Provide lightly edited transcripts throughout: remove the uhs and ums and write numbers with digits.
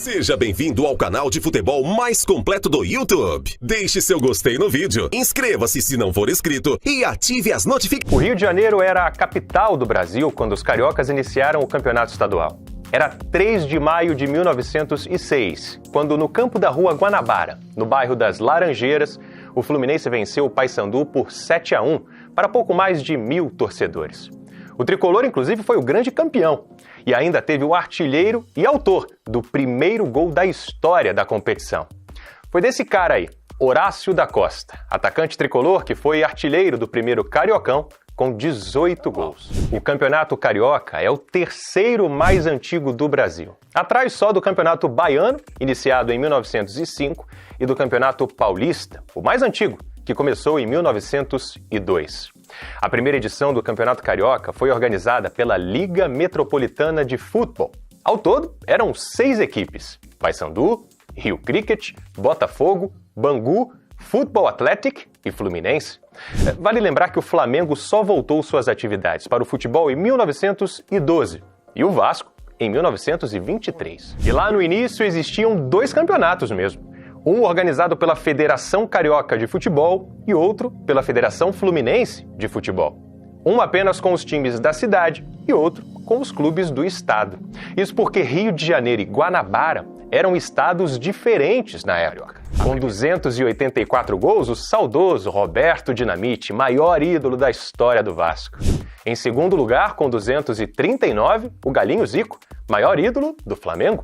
Seja bem-vindo ao canal de futebol mais completo do YouTube. Deixe seu gostei no vídeo, inscreva-se se não for inscrito e ative as notificações. O Rio de Janeiro era a capital do Brasil quando os cariocas iniciaram o campeonato estadual. Era 3 de maio de 1906, quando no campo da Rua Guanabara, no bairro das Laranjeiras, o Fluminense venceu o Paysandu por 7-1 para pouco mais de 1.000 torcedores. O tricolor, inclusive, foi o grande campeão e ainda teve o artilheiro e autor do primeiro gol da história da competição. Foi desse cara aí, Horácio da Costa, atacante tricolor que foi artilheiro do primeiro Cariocão com 18 gols. O Campeonato Carioca é o terceiro mais antigo do Brasil, atrás só do Campeonato Baiano, iniciado em 1905, e do Campeonato Paulista, o mais antigo, que começou em 1902. A primeira edição do Campeonato Carioca foi organizada pela Liga Metropolitana de Futebol. Ao todo, eram 6 equipes: Paysandu, Rio Cricket, Botafogo, Bangu, Futebol Athletic e Fluminense. Vale lembrar que o Flamengo só voltou suas atividades para o futebol em 1912 e o Vasco em 1923. E lá no início existiam 2 campeonatos mesmo. Um organizado pela Federação Carioca de Futebol e outro pela Federação Fluminense de Futebol. Um apenas com os times da cidade e outro com os clubes do estado. Isso porque Rio de Janeiro e Guanabara eram estados diferentes na época. Com 284 gols, o saudoso Roberto Dinamite, maior ídolo da história do Vasco. Em segundo lugar, com 239, o Galinho Zico, maior ídolo do Flamengo.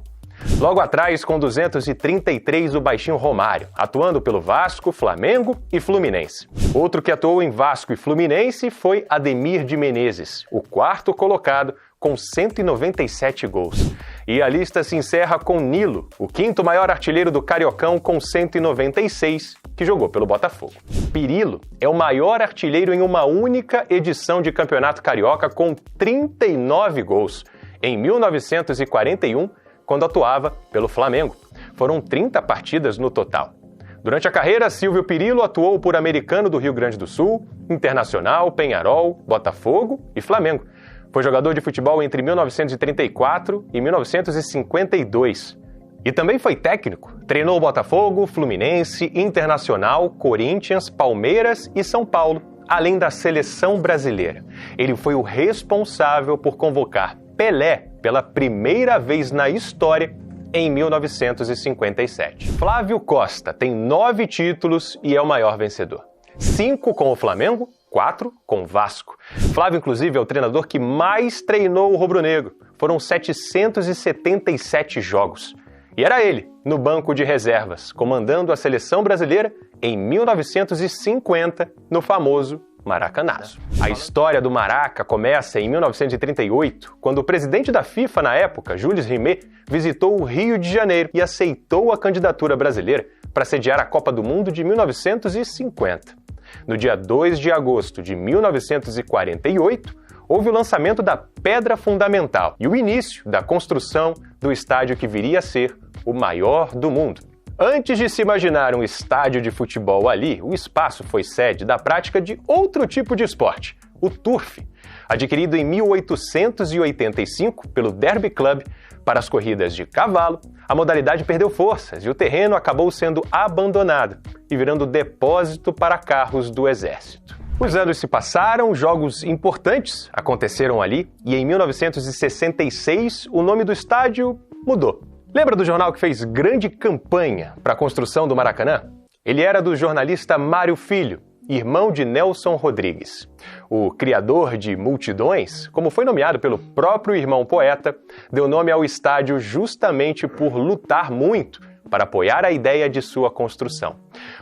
Logo atrás, com 233, o Baixinho Romário, atuando pelo Vasco, Flamengo e Fluminense. Outro que atuou em Vasco e Fluminense foi Ademir de Menezes, o quarto colocado, com 197 gols. E a lista se encerra com Nilo, o quinto maior artilheiro do Cariocão, com 196, que jogou pelo Botafogo. Pirilo é o maior artilheiro em uma única edição de Campeonato Carioca, com 39 gols, em 1941, quando atuava pelo Flamengo. Foram 30 partidas no total. Durante a carreira, Silvio Pirilo atuou por Americano do Rio Grande do Sul, Internacional, Penharol, Botafogo e Flamengo. Foi jogador de futebol entre 1934 e 1952. E também foi técnico. Treinou o Botafogo, Fluminense, Internacional, Corinthians, Palmeiras e São Paulo, além da seleção brasileira. Ele foi o responsável por convocar Pelé pela primeira vez na história em 1957. Flávio Costa tem 9 títulos e é o maior vencedor. 5 com o Flamengo, 4 com o Vasco. Flávio, inclusive, é o treinador que mais treinou o rubro-negro. Foram 777 jogos. E era ele, no banco de reservas, comandando a seleção brasileira em 1950, no famoso Maracanazo. A história do Maraca começa em 1938, quando o presidente da FIFA na época, Jules Rimet, visitou o Rio de Janeiro e aceitou a candidatura brasileira para sediar a Copa do Mundo de 1950. No dia 2 de agosto de 1948, houve o lançamento da pedra fundamental e o início da construção do estádio que viria a ser o maior do mundo. Antes de se imaginar um estádio de futebol ali, o espaço foi sede da prática de outro tipo de esporte, o turf. Adquirido em 1885 pelo Derby Club para as corridas de cavalo, a modalidade perdeu forças e o terreno acabou sendo abandonado e virando depósito para carros do exército. Os anos se passaram, jogos importantes aconteceram ali e em 1966 o nome do estádio mudou. Lembra do jornal que fez grande campanha para a construção do Maracanã? Ele era do jornalista Mário Filho, irmão de Nelson Rodrigues. O criador de multidões, como foi nomeado pelo próprio irmão poeta, deu nome ao estádio justamente por lutar muito para apoiar a ideia de sua construção.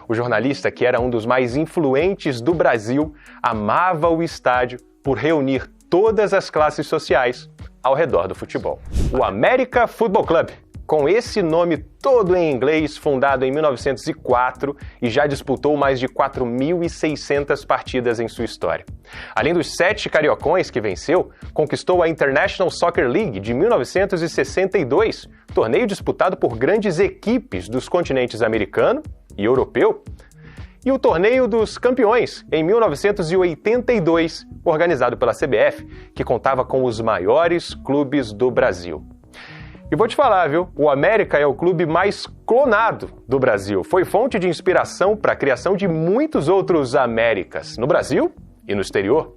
O jornalista, que era um dos mais influentes do Brasil, amava o estádio por reunir todas as classes sociais ao redor do futebol. O América Futebol Clube, com esse nome todo em inglês, fundado em 1904 e já disputou mais de 4.600 partidas em sua história. Além dos 7 cariocões que venceu, conquistou a International Soccer League de 1962, torneio disputado por grandes equipes dos continentes americano e europeu, e o Torneio dos Campeões, em 1982, organizado pela CBF, que contava com os maiores clubes do Brasil. E vou te falar, viu? O América é o clube mais clonado do Brasil. Foi fonte de inspiração para a criação de muitos outros Américas, no Brasil e no exterior.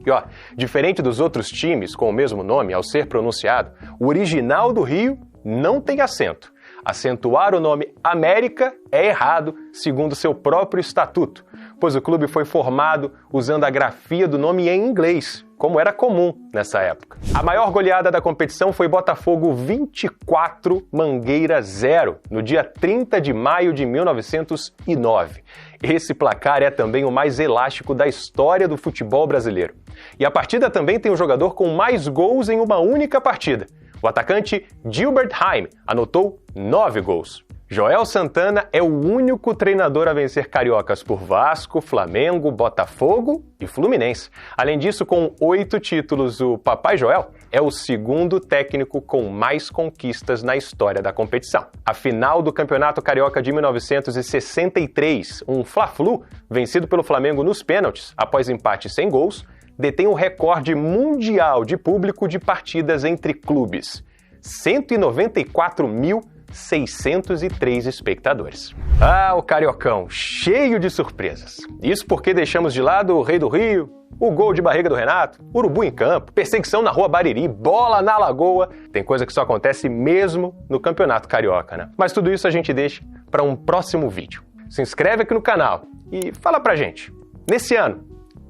E ó, diferente dos outros times com o mesmo nome, ao ser pronunciado, o original do Rio não tem acento. Acentuar o nome América é errado, segundo seu próprio estatuto, pois o clube foi formado usando a grafia do nome em inglês, como era comum nessa época. A maior goleada da competição foi Botafogo 24, Mangueira 0, no dia 30 de maio de 1909. Esse placar é também o mais elástico da história do futebol brasileiro. E a partida também tem o jogador com mais gols em uma única partida. O atacante Gilbert Heim anotou 9 gols. Joel Santana é o único treinador a vencer cariocas por Vasco, Flamengo, Botafogo e Fluminense. Além disso, com 8 títulos, o Papai Joel é o segundo técnico com mais conquistas na história da competição. A final do Campeonato Carioca de 1963, um Fla-Flu, vencido pelo Flamengo nos pênaltis, após empate sem gols, detém o recorde mundial de público de partidas entre clubes. 194.603 espectadores. Ah, o Cariocão, cheio de surpresas. Isso porque deixamos de lado o Rei do Rio, o gol de barriga do Renato, urubu em campo, perseguição na Rua Bariri, bola na Lagoa. Tem coisa que só acontece mesmo no Campeonato Carioca, né? Mas tudo isso a gente deixa para um próximo vídeo. Se inscreve aqui no canal e fala pra gente, nesse ano,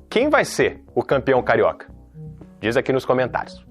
quem vai ser o campeão carioca? Diz aqui nos comentários.